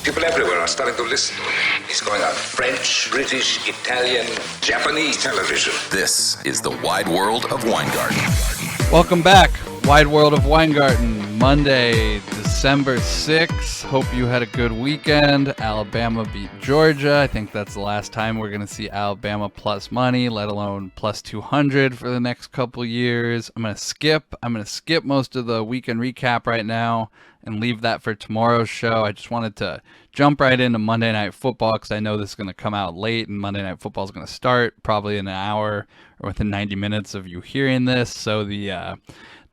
People everywhere are starting to listen to him. He's going on French, British, Italian, Japanese television. This is the Wide World of Weingarten. Welcome back, Wide World of Weingarten. Monday, December 6th. Hope you had a good weekend. Alabama beat Georgia. I think that's the last time we're going to see Alabama plus money, let alone plus 200 for the next couple years. I'm going to skip most of the weekend recap right now and leave that for tomorrow's show. I just wanted to jump right into Monday Night Football because I know this is going to come out late and Monday Night Football is going to start probably in an hour or within 90 minutes of you hearing this. So the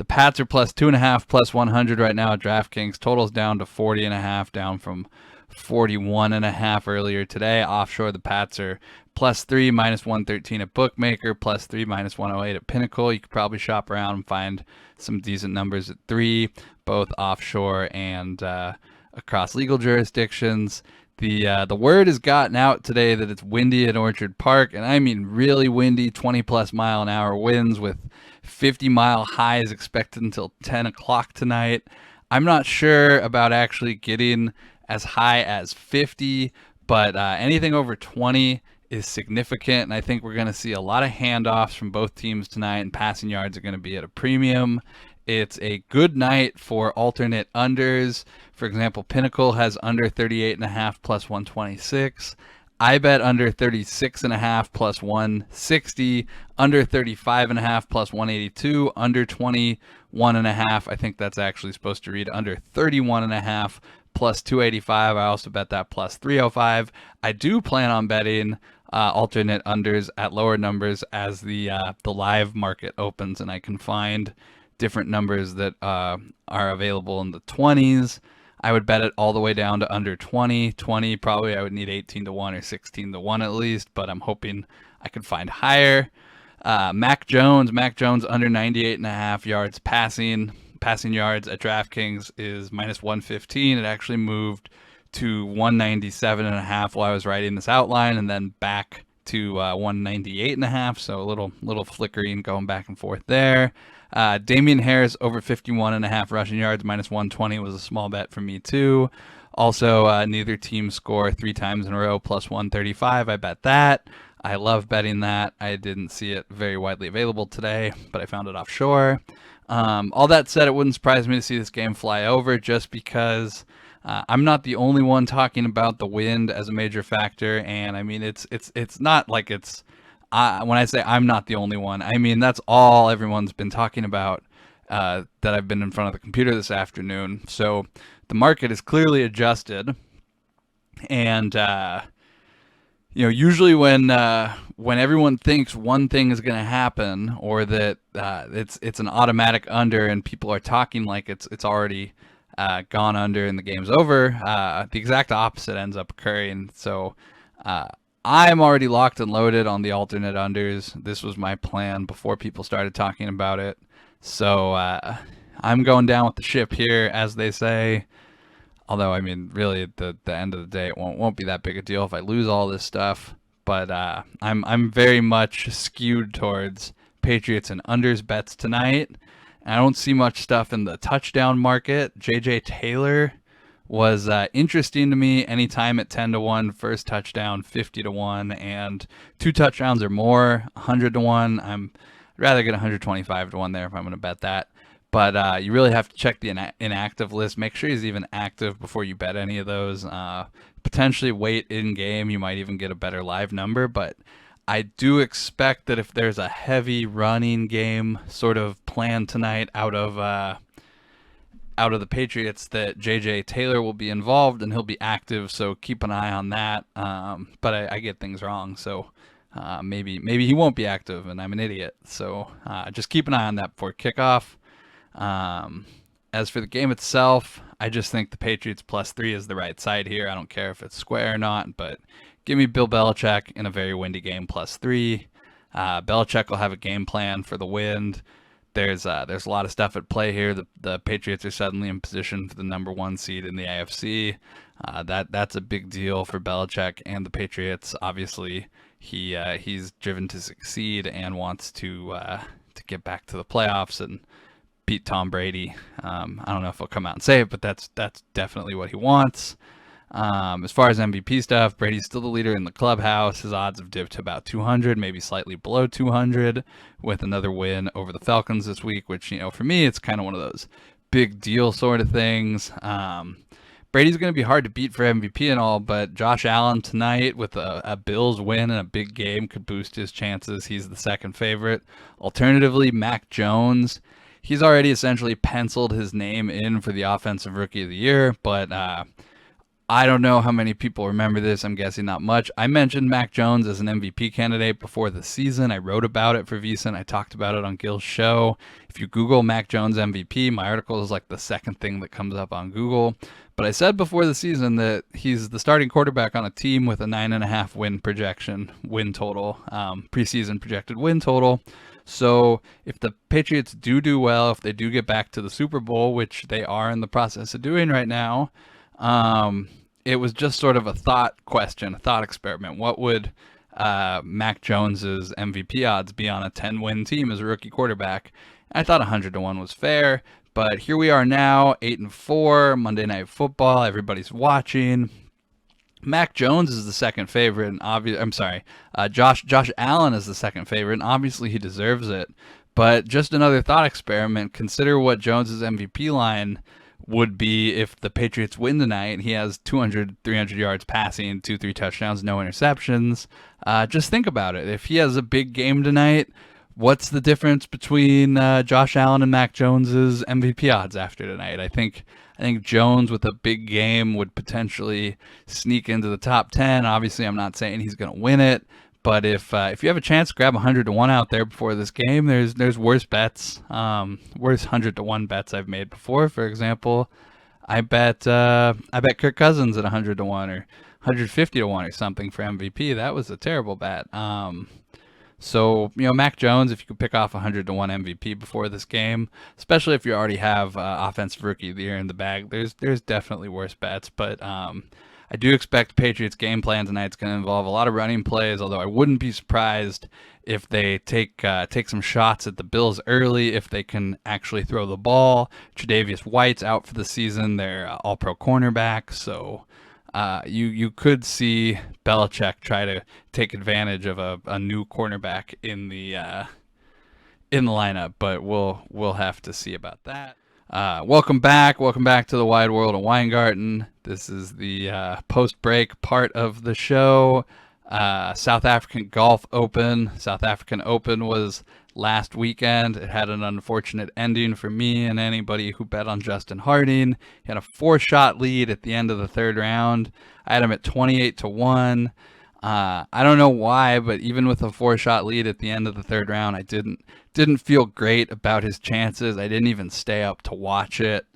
Pats are plus 2.5, plus 100 right now at DraftKings. Total's down to 40.5, down from 41.5 earlier today. Offshore, the Pats are plus 3, minus 113 at Bookmaker, plus 3, minus 108 at Pinnacle. You could probably shop around and find some decent numbers at 3, both offshore and across legal jurisdictions. The word has gotten out today that it's windy at Orchard Park, and I mean really windy, 20-plus mile-an-hour winds with 50-mile highs expected until 10 o'clock tonight. I'm not sure about actually getting as high as 50, but anything over 20 is significant, and I think we're going to see a lot of handoffs from both teams tonight, and passing yards are going to be at a premium. It's a good night for alternate unders. For example, Pinnacle has under 38.5 plus 126. I bet under 36.5 plus 160, under 35.5 plus 182, under 21.5. I think that's actually supposed to read under 31.5 plus 285. I also bet that plus 305. I do plan on betting alternate unders at lower numbers as the live market opens, and I can find different numbers that are available in the 20s. I would bet it all the way down to under 20. 20, probably I would need 18 to 1 or 16 to 1 at least, but I'm hoping I could find higher. Mac Jones under 98.5 yards passing yards at DraftKings is minus 115. It actually moved to 197.5 while I was writing this outline, and then back to 198.5. So a little flickering going back and forth there. Damian Harris over 51.5 rushing yards, minus 120 was a small bet for me too. Also, neither team score 3 times in a row, plus 135. I bet that. I love betting that. I didn't see it very widely available today, but I found it offshore. All that said, it wouldn't surprise me to see this game fly over, just because I'm not the only one talking about the wind as a major factor, and I mean it's not like it's. When I say I'm not the only one, I mean that's all everyone's been talking about that I've been in front of the computer this afternoon. So the market is clearly adjusted, and usually when everyone thinks one thing is going to happen, or that it's an automatic under, and people are talking like it's already gone under and the game's over, the exact opposite ends up occurring. So I'm already locked and loaded on the alternate unders. This was my plan before people started talking about it. So I'm going down with the ship here, as they say. Although, I mean, really, at the end of the day, it won't be that big a deal if I lose all this stuff. But I'm very much skewed towards Patriots and unders bets tonight. I don't see much stuff in the touchdown market. J.J. Taylor was interesting to me. Anytime at 10 to 1, first touchdown 50 to 1, and 2 touchdowns or more 100 to 1. I'd rather get 125 to 1 there if I'm going to bet that. But you really have to check the inactive list. Make sure he's even active before you bet any of those. Potentially wait in game. You might even get a better live number. But I do expect that if there's a heavy running game sort of plan tonight out of the Patriots, that J.J. Taylor will be involved and he'll be active, so keep an eye on that. But I get things wrong, so maybe he won't be active and I'm an idiot. So just keep an eye on that before kickoff. As for the game itself, I just think the Patriots plus 3 is the right side here. I don't care if it's square or not, but give me Bill Belichick in a very windy game plus 3. Belichick will have a game plan for the wind. There's a lot of stuff at play here. The Patriots are suddenly in position for the number 1 seed in the AFC. That's a big deal for Belichick and the Patriots. Obviously, he's driven to succeed and wants to get back to the playoffs and beat Tom Brady. I don't know if he'll come out and say it, but that's definitely what he wants. As far as MVP stuff, Brady's still the leader in the clubhouse. His odds have dipped to about 200, maybe slightly below 200, with another win over the Falcons this week, which, for me, it's kind of one of those big deal sort of things. Brady's going to be hard to beat for MVP and all, but Josh Allen tonight with a Bills win and a big game could boost his chances. He's the second favorite. Alternatively, Mac Jones, he's already essentially penciled his name in for the Offensive Rookie of the Year, but I don't know how many people remember this. I'm guessing not much. I mentioned Mac Jones as an MVP candidate before the season. I wrote about it for VSiN. I talked about it on Gil's show. If you Google Mac Jones MVP, my article is like the second thing that comes up on Google. But I said before the season that he's the starting quarterback on a team with a 9.5 win total, preseason projected win total. So if the Patriots do well, if they do get back to the Super Bowl, which they are in the process of doing right now, it was just sort of a thought question, a thought experiment. What would Mac Jones's MVP odds be on a 10-win team as a rookie quarterback? I thought 100-1 was fair, but here we are now, 8-4, Monday Night Football. Everybody's watching. Mac Jones is the second favorite, and Josh Allen is the second favorite, and obviously he deserves it. But just another thought experiment. Consider what Jones's MVP line would be if the Patriots win tonight. He has 200, 300 yards passing, 2-3 touchdowns, no interceptions. Just think about it. If he has a big game tonight, what's the difference between Josh Allen and Mac Jones's MVP odds after tonight? I think Jones with a big game would potentially sneak into the top 10. Obviously, I'm not saying he's going to win it, but if you have a chance, grab 100-1 out there before this game. There's worse bets, worse 100-1 bets I've made before. For example, I bet Kirk Cousins at 100-1 or 150-1 or something for MVP. That was a terrible bet. So Mac Jones, if you could pick off 100-1 MVP before this game, especially if you already have Offensive Rookie of the Year in the bag, there's definitely worse bets, but I do expect Patriots game plan tonight's going to involve a lot of running plays, although I wouldn't be surprised if they take some shots at the Bills early, if they can actually throw the ball. Tre'Davious White's out for the season. They're all-pro cornerback, so you could see Belichick try to take advantage of a new cornerback in the lineup, but we'll have to see about that. Welcome back to the wide world of Weingarten. This is the post-break part of the show. South African Golf Open. South African Open was last weekend. It had an unfortunate ending for me and anybody who bet on Justin Harding. He had a 4-shot lead at the end of the third round. I had him at 28-1. I don't know why, but even with a 4-shot lead at the end of the third round, I didn't feel great about his chances. I didn't even stay up to watch it.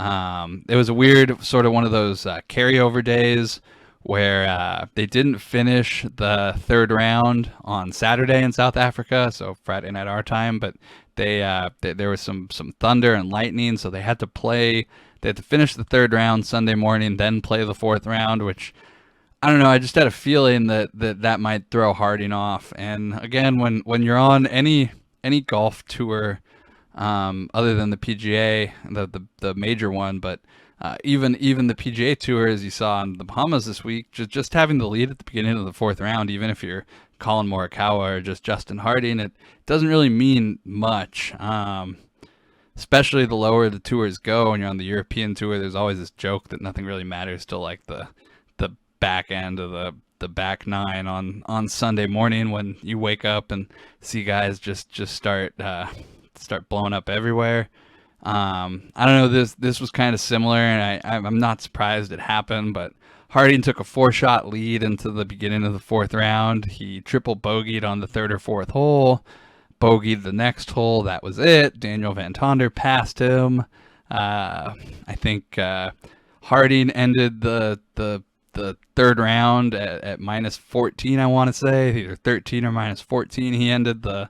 It was a weird sort of one of those carryover days where they didn't finish the third round on Saturday in South Africa, so Friday night our time, but there was some thunder and lightning, so they had to finish the third round Sunday morning, then play the fourth round, which I don't know. I just had a feeling that might throw Harding off. And again, when you're on any golf tour, other than the PGA, the major one, but even the PGA Tour, as you saw in the Bahamas this week, just having the lead at the beginning of the fourth round, even if you're Colin Morikawa or just Justin Harding, it doesn't really mean much. Especially the lower the tours go, when you're on the European Tour, there's always this joke that nothing really matters till like the back end of the back nine on Sunday morning, when you wake up and see guys just start blowing up everywhere. I don't know, this was kind of similar, and I'm not surprised it happened, but Harding took a 4-shot lead into the beginning of the fourth round. He triple bogeyed on the third or fourth hole, bogeyed the next hole. That was it. Daniel Van Tonder passed him. I think Harding ended the third round at minus 14, I want to say, either 13 or minus 14. He ended the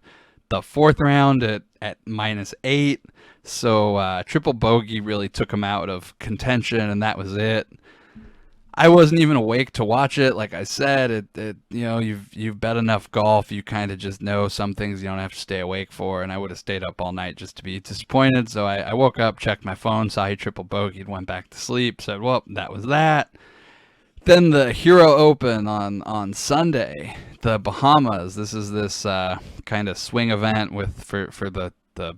fourth round at minus 8. So triple bogey really took him out of contention, and that was it. I wasn't even awake to watch it. Like I said, you've bet enough golf, you kind of just know some things you don't have to stay awake for, and I would have stayed up all night just to be disappointed. So I woke up, checked my phone, saw he triple bogeyed, went back to sleep, said, well, that was that. Then the Hero Open on Sunday, the Bahamas. This is this kind of swing event for the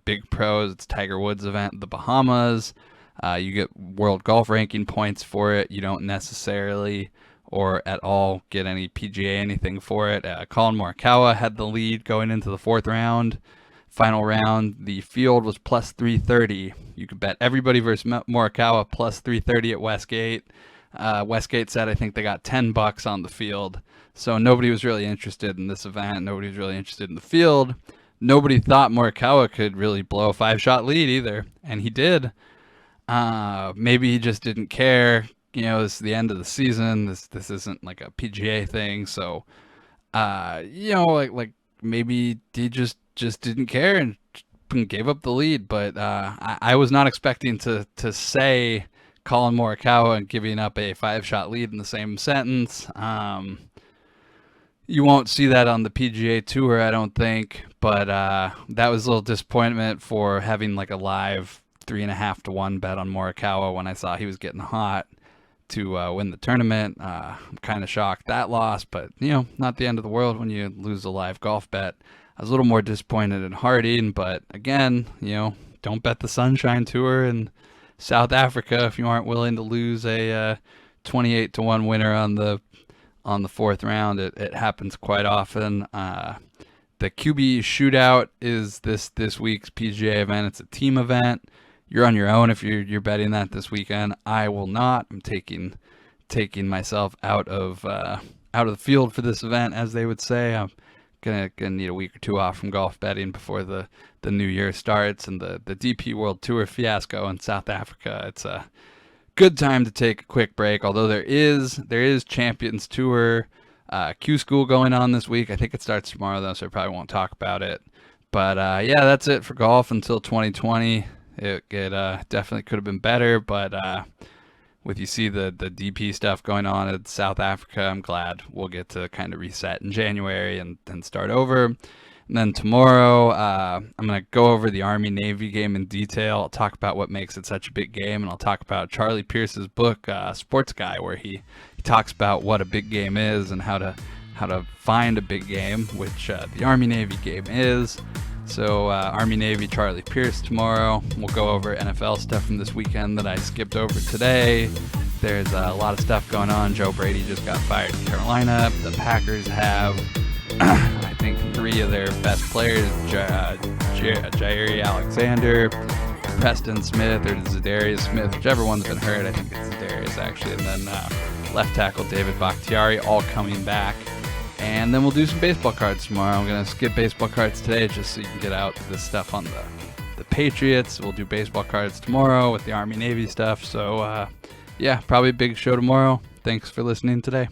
big pros. It's Tiger Woods event, the Bahamas. You get world golf ranking points for it. You don't necessarily or at all get any PGA anything for it. Colin Morikawa had the lead going into the fourth round. Final round, the field was plus 330. You could bet everybody versus Morikawa plus 330 at Westgate. Westgate said I think they got $10 on the field. So nobody was really interested in this event. Nobody was really interested in the field. Nobody thought Morikawa could really blow a 5-shot lead either, and he did. Maybe he just didn't care. This is the end of the season. This isn't like a PGA thing. So, like maybe he just didn't care and gave up the lead. But I was not expecting to say Colin Morikawa and giving up a 5-shot lead in the same sentence. You won't see that on the PGA Tour, I don't think. But that was a little disappointment for having like a live 3.5 to 1 bet on Morikawa when I saw he was getting hot to win the tournament. I'm kind of shocked that lost, but not the end of the world when you lose a live golf bet. I was a little more disappointed in Harding, but again, don't bet the Sunshine Tour in South Africa if you aren't willing to lose a 28 to 1 winner on the fourth round. It happens quite often. The QB shootout is this week's PGA event. It's a team event. You're on your own if you're betting that this weekend. I will not. I'm taking myself out of the field for this event, as they would say. I'm gonna need a week or two off from golf betting before the new year starts and the DP World Tour fiasco in South Africa. It's a good time to take a quick break. Although there is Champions Tour Q School going on this week. I think it starts tomorrow though, so I probably won't talk about it. But yeah, that's it for golf until 2020. It definitely could have been better, but with you see the DP stuff going on in South Africa, I'm glad we'll get to kind of reset in January and start over. And then tomorrow, I'm going to go over the Army-Navy game in detail. I'll talk about what makes it such a big game, and I'll talk about Charlie Pierce's book, Sports Guy, where he talks about what a big game is and how to find a big game, which the Army-Navy game is. So Army-Navy, Charlie Pierce tomorrow. We'll go over NFL stuff from this weekend that I skipped over today. There's a lot of stuff going on. Joe Brady just got fired in Carolina. The Packers have, I think, 3 of their best players, Jair Alexander, Preston Smith, or Zadarius Smith, whichever one's been hurt. I think it's Zadarius, actually. And then left tackle David Bakhtiari, all coming back. And then we'll do some baseball cards tomorrow. I'm going to skip baseball cards today just so you can get out this stuff on the Patriots. We'll do baseball cards tomorrow with the Army-Navy stuff. So, yeah, probably a big show tomorrow. Thanks for listening today.